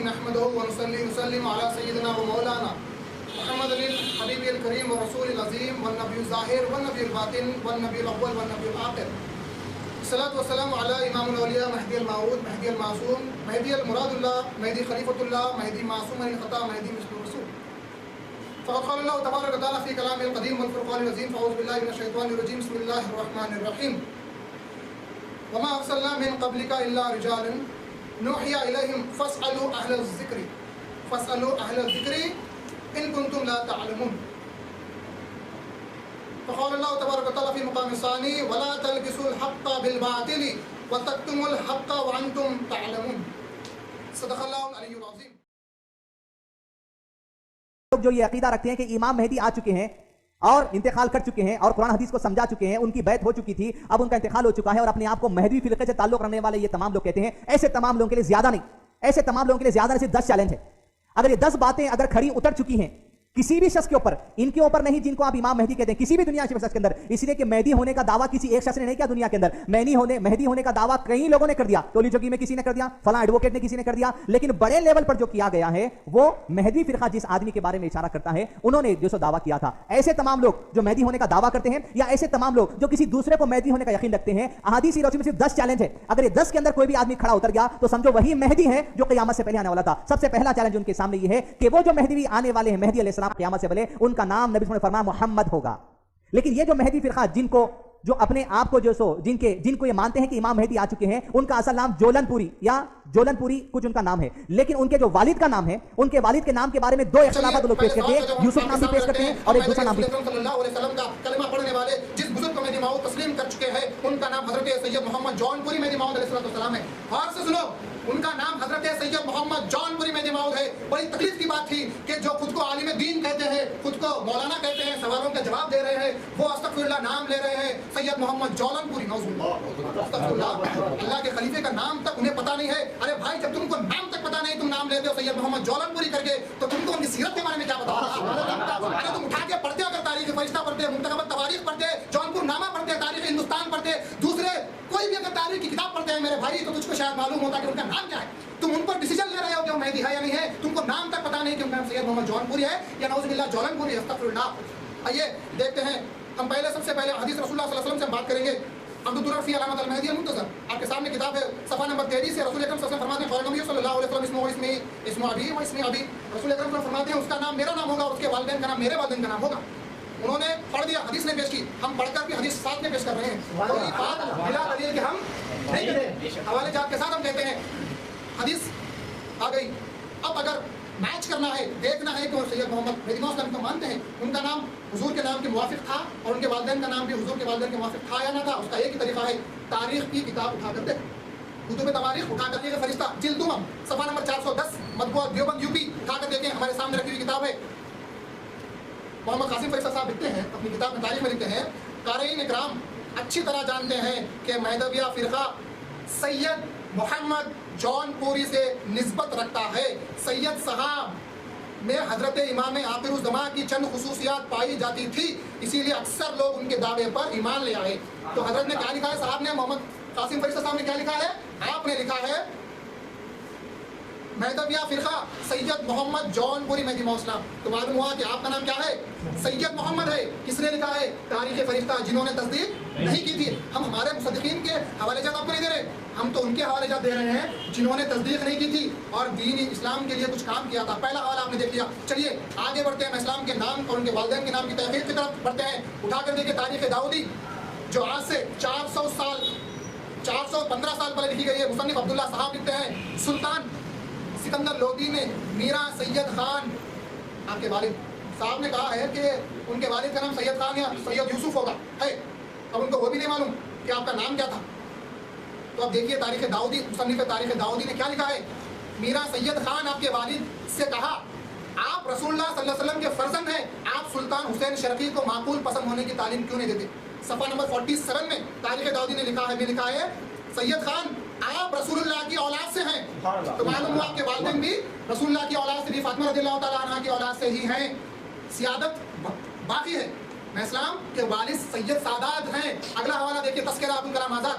نحمده ونصلي ونسلم على سيدنا ومولانا محمد الحبيب الكريم والرسول العظيم والنبي الظاهر والنبي الباطن والنبي الأول والنبي الآخر. الصلاة والسلام على إمام الأولياء مهدي الموعود مهدي المعصوم مهدي المراد الله مهدي خليفة الله مهدي معصوم من الخطأ مهدي مثل الرسول. فقد قال الله تبارك وتعالى في كلامه القديم والفرقان العظيم فأعوذ بالله من الشيطان الرجيم بسم الله الرحمن الرحيم. وما أرسلنا من قبلك إلا رجالا نوحي إليهم فاسألوا أهل الذكر إن كنتم لا تعلمون. فقال الله تبارك وتعالى في مقام ثاني ولا تلبسوا الحق بالباطل وتكتموا الحق وأنتم تعلمون. صدق الله العلي العظيم. جو یہ عقیدہ رکھتے ہیں کہ امام مہدی آ چکے ہیں اور انتقال کر چکے ہیں اور قرآن حدیث کو سمجھا چکے ہیں، ان کی بیعت ہو چکی تھی، اب ان کا انتقال ہو چکا ہے اور اپنے آپ کو مہدوی فرقے سے تعلق رکھنے والے یہ تمام لوگ کہتے ہیں، ایسے تمام لوگوں کے لیے زیادہ نہیں، ایسے تمام لوگوں کے لیے زیادہ نہیں، صرف 10 چیلنج ہے. اگر یہ 10 باتیں اگر کھڑی اتر چکی ہیں کسی بھی شخص کے اوپر، ان کے اوپر نہیں جن کو آپ امام مہدی کہتے ہیں، کسی بھی دنیا کے شخص کے اندر، اس لیے کہ مہدی ہونے کا دعویٰ کسی ایک شخص نے نہیں کیا دنیا کے اندر، مہدی ہونے کا دعویٰ کئی لوگوں نے کر دیا، ٹولی چوکی میں کسی نے کر دیا، فلاں ایڈوکیٹ نے کسی نے کر دیا، لیکن بڑے لیول پر جو کیا گیا ہے وہ مہدی فرقہ جس آدمی کے بارے میں اشارہ کرتا ہے انہوں نے جو سو دعویٰ کیا تھا. ایسے تمام لوگ جو مہدی ہونے کا دعویٰ کرتے ہیں یا ایسے تمام لوگ جو کسی دوسرے کو مہدی ہونے کا یقین رکھتے ہیں، احادیث روشنی میں صرف 10 چیلنج ہے. اگر یہ 10 کے اندر کوئی بھی آدمی کھڑا اتر گیا تو سمجھو وہی مہدی ہے جو قیامت سے پہلے آنے والا تھا. سب سے پہلا چیلنج ان کے سامنے یہ ہے کہ وہ جو مہدی آنے والے ہیں، مہدی علیہ السلام قیامت سے پہلے، ان کا نام نبی صلی اللہ علیہ وسلم نے فرمایا محمد ہوگا. لیکن یہ جو مہدی فرقہ جو اپنے آپ کو جن کو یہ مانتے ہیں کہ امام مہدی آ چکے ہیں، ان کا اصل نام جولن پوری کچھ ان کا نام ہے، لیکن ان کے جو والد کا نام ہے، ان کے والد کے نام کے بارے میں 2 اختلافات لوگ پیش کرتے ہیں. یوسف نام بھی پیش کرتے ہیں اور ایک دوسرا نام بھی. صلی اللہ علیہ وسلم کا کلمہ پڑھنے والے جس بزرگ کو مہدی موعود تسلیم کر چکے ہیں، ان کا نام حضرت سید محمد جون پوری مہدی موعود علیہ السلام ہے. اور سے سنو، ان کا نام حضرت سید محمد جون پوری مہدی موعود ہے. بڑی تکلیف کی بات تھی کہ جو خود کو عالم دین کہتے ہیں، خود کو مولانا کہتے ہیں، سوالوں کا جواب دے رہے ہیں، وہ استغفر اللہ نام لے رہے ہیں سید محمد جولن پوری. نعوذ باللہ، استغفر اللہ. اللہ کے خلیفے کا نام تک انہیں پتہ نہیں ہے. ارے بھائی، جب تم کو نام تک پتہ نہیں، تم نام لیتے ہو سید محمد جولن پوری کر کے، تو تم کو ان کی سیرت کے بارے میں کیا پتا؟ ارے تم اٹھا کے پڑھتے ہو، اگر تاریخ فرشتہ پڑھتے، منتخب تواریخ پڑھتے، جونپور نامہ پڑھتے، تاریخ ہندوستان پڑھتے، دوسرے کوئی بھی اگر تاریخ کی کتاب پڑھتے ہیں میرے بھائی، تو تجھ کو شاید معلوم ہوتا کہ ان کا نام کیا ہے. تم ان پر ڈیسیجن لے رہے ہو کہ وہ مہدی ہے یا نہیں ہے، تم کو نام تک پتہ نہیں کہ ان کا نام سید محمد جون پوری ہے یا نعوذ باللہ جولن پوری ہے. استغفر اللہ. آئیے دیکھتے ہیں، ہم سب سے پہلے حدیث رسول اللہ صلی اللہ علیہ وسلم سے بات کریں گے. عبد الدرر فی علامت المہدی المنتظر، آپ کے سامنے کتاب ہے، صفحہ نمبر 23 سے. رسول اکرم صلی اللہ علیہ وسلم فرماتے ہیں قال نبی صلی اللہ علیہ وسلم اسمہ ابی و اسم ابی. رسول اکرم صلی اللہ علیہ وسلم فرماتے ہیں اس کا نام میرا نام ہوگا اور اس کے والدین کا نام میرے والدین کا نام ہوگا. انہوں نے پڑھ دیا، حدیث نے پیش کی، ہم پڑھ کر بھی حدیث ساتھ میں پیش کر رہے ہیں. کوئی بات بلا دلیل کہ ہم نہیں کرتے، حوالے جات کے ساتھ ہم کہتے ہیں. حدیث آ گئی. اب اگر میچ کرنا ہے، دیکھنا ہے کہ وہ سید محمد مہدی موعود کو مانتے ہیں، ان کا نام حضور کے نام کے موافق تھا اور ان کے والدین کا نام بھی حضور کے والدین کے موافق تھا یا نہ تھا، اس کا ایک ہی طریقہ ہے، تاریخ کی کتاب اٹھا کر دیکھ، کتب تواریخ اٹھا کر دیکھیں، فرشتہ جلد دوم صفحہ نمبر 410 مطبوعہ دیوبند یوپی اٹھا کر دیکھیں، ہمارے سامنے رکھی ہوئی کتاب ہے. محمد قاسم فرشتہ صاحب لکھتے ہیں اپنی کتاب میں، تاریخ میں لکھتے ہیں، قارئین اکرام اچھی طرح جانتے ہیں کہ مہدویہ فرقہ سید محمد جون پوری سے نسبت رکھتا ہے. سید صاحب میں حضرت امام آخر الزمان کی چند خصوصیات پائی جاتی تھی، اسی لیے اکثر لوگ ان کے دعوے پر ایمان لے آئے. تو حضرت نے کیا لکھا ہے، صاحب نے، محمد قاسم فرشتہ صاحب نے کیا لکھا ہے، آپ نے لکھا ہے مہدویہ فرقہ سید محمد جون پوری مہدی موعود. تو معلوم ہوا کہ آپ کا نام کیا ہے، سید محمد ہے. کس نے لکھا ہے، تاریخ فرشتہ، جنہوں نے تصدیق نہیں کی تھی. ہم ہمارے مصدقین کے حوالے جات آپ کو نہیں دے رہے، ہم تو ان کے حوالے جات دے رہے ہیں جنہوں نے تصدیق نہیں کی تھی اور دین اسلام کے لیے کچھ کام کیا تھا. پہلا حوالہ آپ نے دیکھ لیا. چلیے آگے بڑھتے ہیں، اسلام کے نام اور ان کے والدین کے نام کی تحقیق کی طرف بڑھتے ہیں. اٹھا کر دیکھیں تاریخ داؤدی، جو آج سے 415 سال پہلے لکھی گئی ہے. مصنف عبداللہ صاحب لکھتے ہیں سلطان سکندر لودھی نے میرا سید خان، آپ کے والد صاحب نے کہا ہے کہ ان کے والد کا نام سید خان یا سید یوسف ہوگا ہے. اب ان کو وہ بھی نہیں معلوم کہ آپ کا نام کیا تھا. تو اب دیکھیے تاریخ داؤدی، مصنف تاریخ داؤدی نے کیا لکھا ہے. میرا سید خان آپ کے والد سے کہا آپ رسول اللہ صلی اللہ علیہ وسلم کے فرزند ہیں، آپ سلطان حسین شرقی کو معقول پسند ہونے کی تعلیم کیوں نہیں دیتے. صفحہ نمبر 47 میں تاریخ داؤدی نے لکھا ہے سید خان آپ رسول اللہ کی اولاد سے ہیں. تو معلوم ہوا آپ کے والدین بھی رسول اللہ کی اولاد سے بھی، فاطمہ رضی اللہ تعالیٰ عنہ کی اولاد سے ہی ہیں. سیادت باقی ہے. میں اسلام کے والد سید سادات ہیں. اگلا حوالہ دیکھیے، تذکرہ ابوالکلام آزاد.